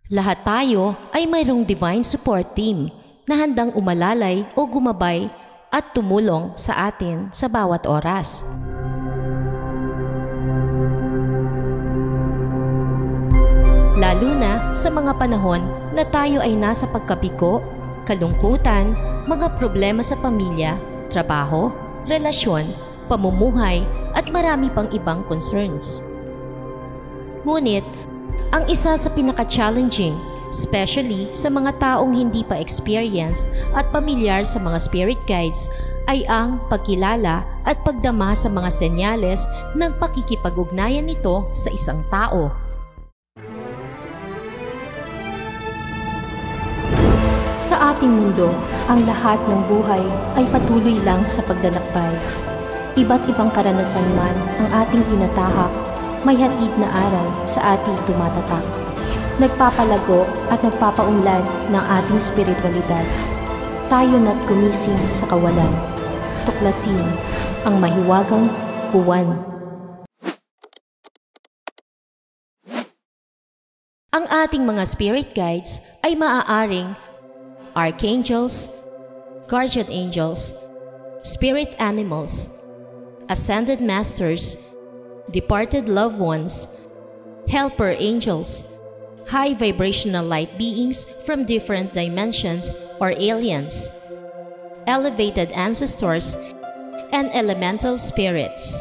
Lahat tayo ay mayroong divine support team na handang umalalay o gumabay at tumulong sa atin sa bawat oras. Lalo na sa mga panahon na tayo ay nasa pagkabigo, kalungkutan, mga problema sa pamilya, trabaho, relasyon, pamumuhay at marami pang ibang concerns. Ngunit, ang isa sa pinaka-challenging, especially sa mga taong hindi pa experienced at pamilyar sa mga spirit guides, ay ang pagkilala at pagdama sa mga senyales ng pakikipag-ugnayan nito sa isang tao. Sa ating mundo, ang lahat ng buhay ay patuloy lang sa paglalakbay. Iba't ibang karanasan man ang ating tinatahak, may hatid na aral sa ating tumatatak. Nagpapalago at nagpapaunlad ng ating spiritualidad. Tayo na't gumising sa kawalan. Tuklasin ang mahiwagang buwan. Ang ating mga spirit guides ay maaaring archangels, guardian angels, spirit animals, ascended masters, departed loved ones, helper angels, high vibrational light beings from different dimensions or aliens, elevated ancestors, and elemental spirits.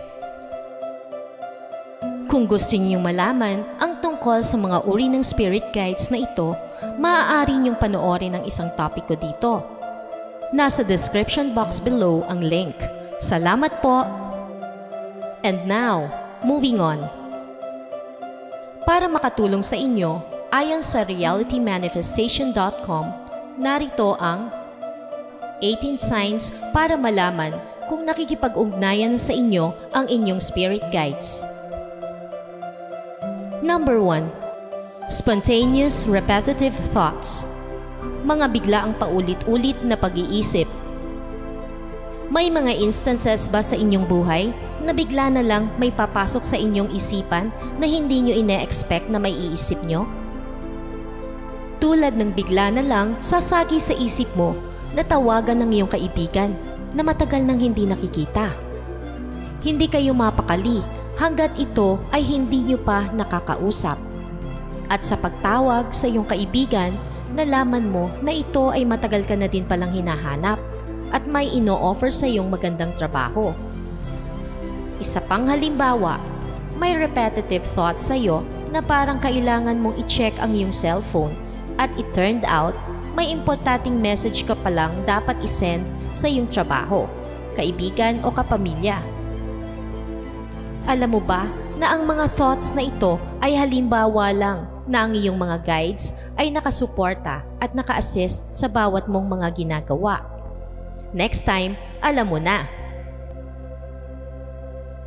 Kung gusto niyong malaman ang tungkol sa mga uri ng spirit guides na ito, maaari niyong panoorin ang isang topic ko dito. Nasa description box below ang link. Salamat po! And now, moving on. Para makatulong sa inyo, ayon sa realitymanifestation.com, narito ang 18 signs para malaman kung nakikipag-ugnayan sa inyo ang inyong spirit guides. Number 1. Spontaneous repetitive thoughts. Mga biglaang paulit-ulit na pag-iisip. May mga instances ba sa inyong buhay na bigla na lang may papasok sa inyong isipan na hindi nyo ine-expect na may iisip nyo? Tulad ng bigla na lang sasagi sa isip mo na tawagan ng iyong kaibigan na matagal nang hindi nakikita. Hindi kayo mapakali hanggat ito ay hindi nyo pa nakakausap. At sa pagtawag sa iyong kaibigan, nalaman mo na ito ay matagal ka na din palang hinahanap at may ino-offer sa iyong magandang trabaho. Isa pang halimbawa, may repetitive thoughts sa iyo na parang kailangan mong i-check ang iyong cellphone at it turned out may importanteng message ka palang dapat isend sa iyong trabaho, kaibigan o kapamilya. Alam mo ba na ang mga thoughts na ito ay halimbawa lang na ang iyong mga guides ay nakasuporta at naka-assist sa bawat mong mga ginagawa. Next time, alam mo na.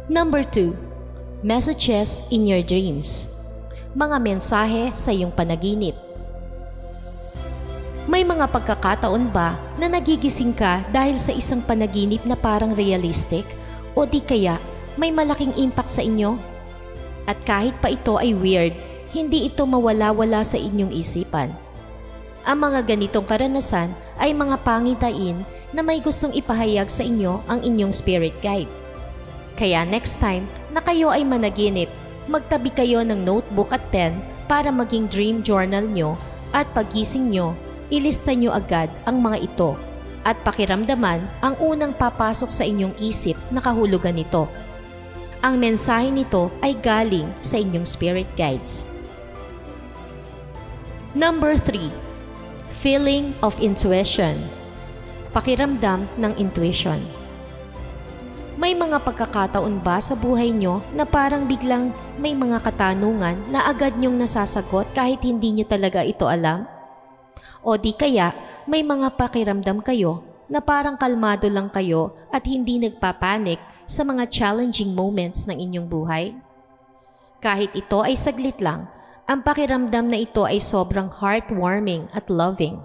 Number 2. Messages in your dreams. Mga mensahe sa iyong panaginip. May mga pagkakataon ba na nagigising ka dahil sa isang panaginip na parang realistic o di kaya may malaking impact sa inyo? At kahit pa ito ay weird, hindi ito mawala-wala sa inyong isipan. Ang mga ganitong karanasan ay mga pangitain na may gustong ipahayag sa inyo ang inyong spirit guide. Kaya next time na kayo ay managinip, magtabi kayo ng notebook at pen para maging dream journal nyo at pagising nyo, ilista nyo agad ang mga ito at pakiramdaman ang unang papasok sa inyong isip na kahulugan nito. Ang mensahe nito ay galing sa inyong spirit guides. Number 3. Feeling of intuition. Pakiramdam ng intuition. May mga pagkakataon ba sa buhay nyo na parang biglang may mga katanungan na agad nyong nasasagot kahit hindi nyo talaga ito alam? O di kaya may mga pakiramdam kayo na parang kalmado lang kayo at hindi nagpapanik sa mga challenging moments ng inyong buhay? Kahit ito ay saglit lang, ang pakiramdam na ito ay sobrang heartwarming at loving.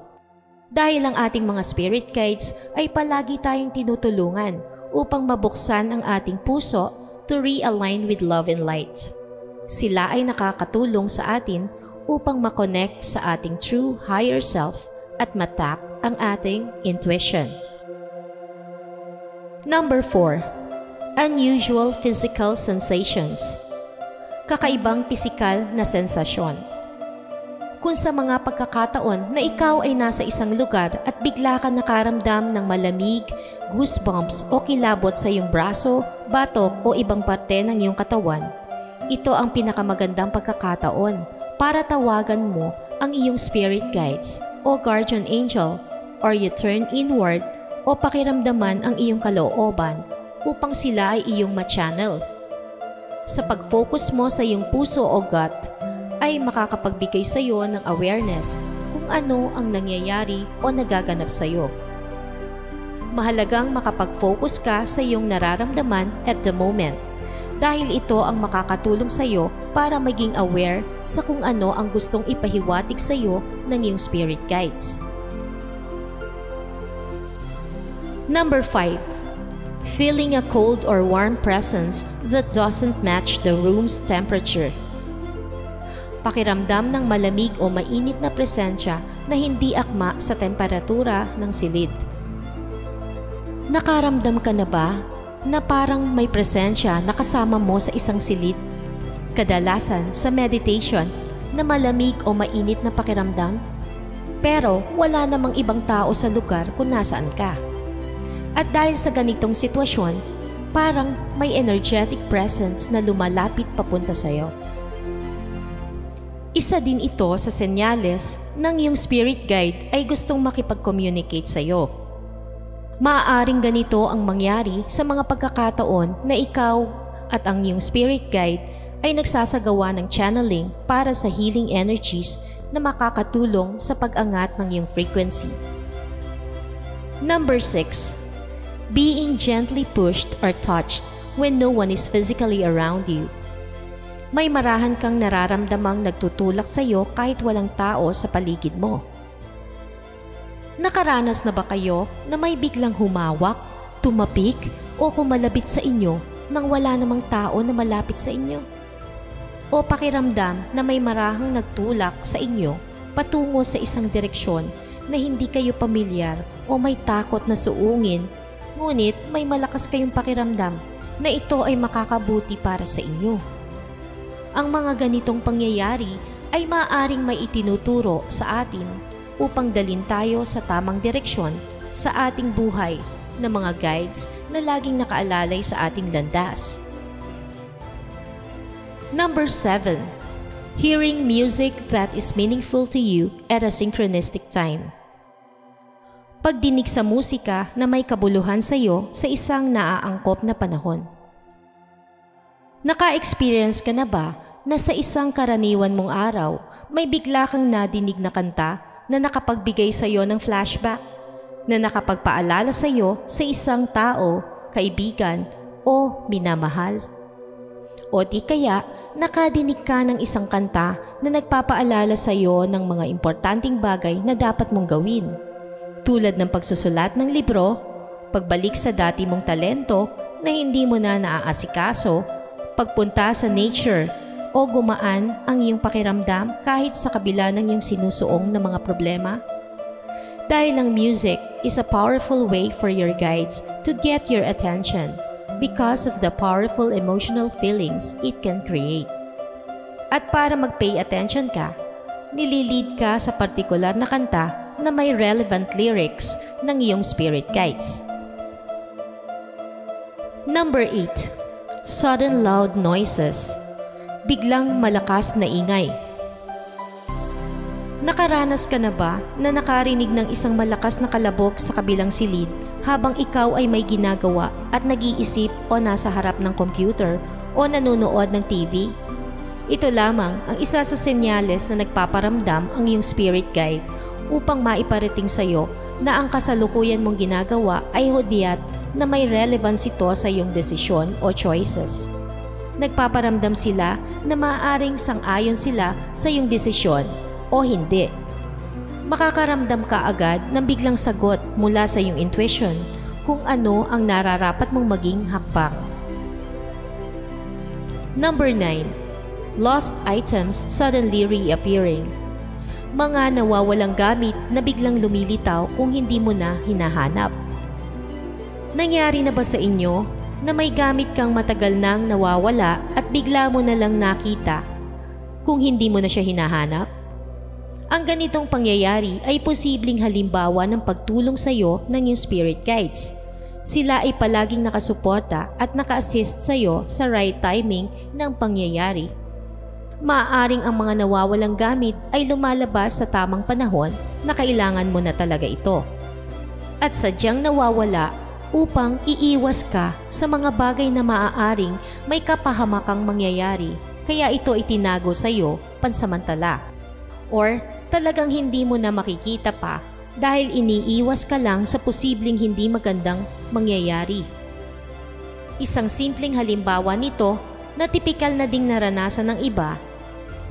Dahil ang ating mga spirit guides ay palagi tayong tinutulungan upang mabuksan ang ating puso to realign with love and light. Sila ay nakakatulong sa atin upang makonect sa ating true higher self at matap ang ating intuition. Number 4. Unusual physical sensations. Kakaibang pisikal na sensasyon. Kung sa mga pagkakataon na ikaw ay nasa isang lugar at bigla ka nakaramdam ng malamig, goosebumps o kilabot sa iyong braso, batok o ibang parte ng iyong katawan, ito ang pinakamagandang pagkakataon para tawagan mo ang iyong spirit guides o guardian angel, or you turn inward o pakiramdaman ang iyong kalooban upang sila ay iyong ma-channel. Sa pag-focus mo sa iyong puso o gut, ay makakapagbigay sa iyo ng awareness kung ano ang nangyayari o nagaganap sa iyo. Mahalagang makapag-focus ka sa iyong nararamdaman at the moment dahil ito ang makakatulong sa iyo para maging aware sa kung ano ang gustong ipahiwatig sa iyo ng iyong spirit guides. Number 5. Feeling a cold or warm presence that doesn't match the room's temperature. Pakiramdam ng malamig o mainit na presensya na hindi akma sa temperatura ng silid. Nakaramdam ka na ba na parang may presensya na kasama mo sa isang silid? Kadalasan sa meditation na malamig o mainit na pakiramdam, pero wala namang ibang tao sa lugar kung nasaan ka. At dahil sa ganitong sitwasyon, parang may energetic presence na lumalapit papunta sa iyo. Isa din ito sa senyales ng iyong spirit guide ay gustong makipag-communicate sa iyo. Maaaring ganito ang mangyari sa mga pagkakataon na ikaw at ang iyong spirit guide ay nagsasagawa ng channeling para sa healing energies na makakatulong sa pag-angat ng iyong frequency. Number 6. Being gently pushed or touched when no one is physically around you. May marahan kang nararamdamang nagtutulak sa iyo kahit walang tao sa paligid mo. Nakaranas na ba kayo na may biglang humawak, tumapik o kumalabit sa inyo nang wala namang tao na malapit sa inyo? O pakiramdam na may marahang nagtulak sa inyo patungo sa isang direksyon na hindi kayo pamilyar o may takot na suungin, ngunit may malakas kayong pakiramdam na ito ay makakabuti para sa inyo? Ang mga ganitong pangyayari ay maaaring may itinuturo sa atin upang dalhin tayo sa tamang direksyon sa ating buhay na mga guides na laging nakaalalay sa ating landas. Number 7. Hearing music that is meaningful to you at a synchronistic time. Pagdinig sa musika na may kabuluhan sa iyo sa isang naaangkop na panahon. Naka-experience ka na ba na sa isang karaniwan mong araw, may bigla kang nadinig na kanta na nakapagbigay sa iyo ng flashback, na nakapagpaalala sa iyo sa isang tao, kaibigan o minamahal? O di kaya nakadinig ka ng isang kanta na nagpapaalala sa iyo ng mga importanteng bagay na dapat mong gawin, tulad ng pagsusulat ng libro, pagbalik sa dati mong talento na hindi mo na naaasikaso, pagpunta sa nature, o gumaan ang iyong pakiramdam kahit sa kabila ng iyong sinusuong na mga problema? Dahil ang music is a powerful way for your guides to get your attention because of the powerful emotional feelings it can create. At para mag-pay attention ka, nililid ka sa partikular na kanta na may relevant lyrics ng iyong spirit guides. Number 8. Sudden loud noises. Biglang malakas na ingay. Nakaranas ka na ba na nakarinig ng isang malakas na kalabog sa kabilang silid habang ikaw ay may ginagawa at nag-iisip o nasa harap ng computer o nanonood ng TV? Ito lamang ang isa sa senyales na nagpaparamdam ang iyong spirit guide upang maiparating sa iyo na ang kasalukuyan mong ginagawa ay hudyat na may relevance ito sa iyong desisyon o choices. Nagpaparamdam sila na maaaring sang-ayon sila sa iyong desisyon o hindi. Makakaramdam ka agad ng biglang sagot mula sa iyong intuition kung ano ang nararapat mong maging hakbang. Number 9. Lost items suddenly reappearing. Mga nawawalang gamit na biglang lumilitaw kung hindi mo na hinahanap. Nangyari na ba sa inyo na may gamit kang matagal nang nawawala at bigla mo na lang nakita kung hindi mo na siya hinahanap? Ang ganitong pangyayari ay posibleng halimbawa ng pagtulong sa iyo ng iyong spirit guides. Sila ay palaging nakasuporta at naka-assist sa iyo sa right timing ng pangyayari. Maaaring ang mga nawawalang gamit ay lumalabas sa tamang panahon na kailangan mo na talaga ito. At sadyang nawawala upang iiwas ka sa mga bagay na maaaring may kapahamakang mangyayari, kaya ito itinago sa iyo pansamantala. Or talagang hindi mo na makikita pa dahil iniiwas ka lang sa posibleng hindi magandang mangyayari. Isang simpleng halimbawa nito na tipikal na ding naranasan ng iba.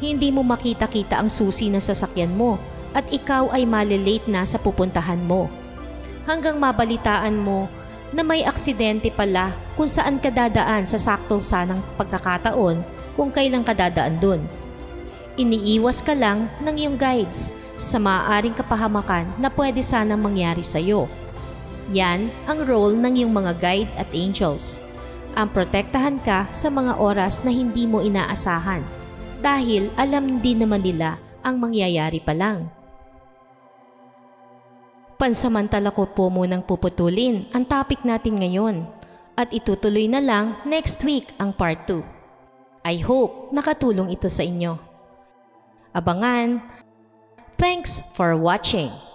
Hindi mo makita-kita ang susi ng sasakyan mo at ikaw ay malilate na sa pupuntahan mo. Hanggang mabalitaan mo na may aksidente pala kung saan ka dadaan sa sakto sanang pagkakataon kung kailan ka dadaan dun. Iniiwas ka lang ng iyong guides sa maaaring kapahamakan na pwede sanang mangyari sa iyo. Yan ang role ng iyong mga guide at angels. Ang protektahan ka sa mga oras na hindi mo inaasahan dahil alam din naman nila ang mangyayari pa lang. Pansamantala ko po munang puputulin ang topic natin ngayon at itutuloy na lang next week ang part 2. I hope nakatulong ito sa inyo. Abangan! Thanks for watching!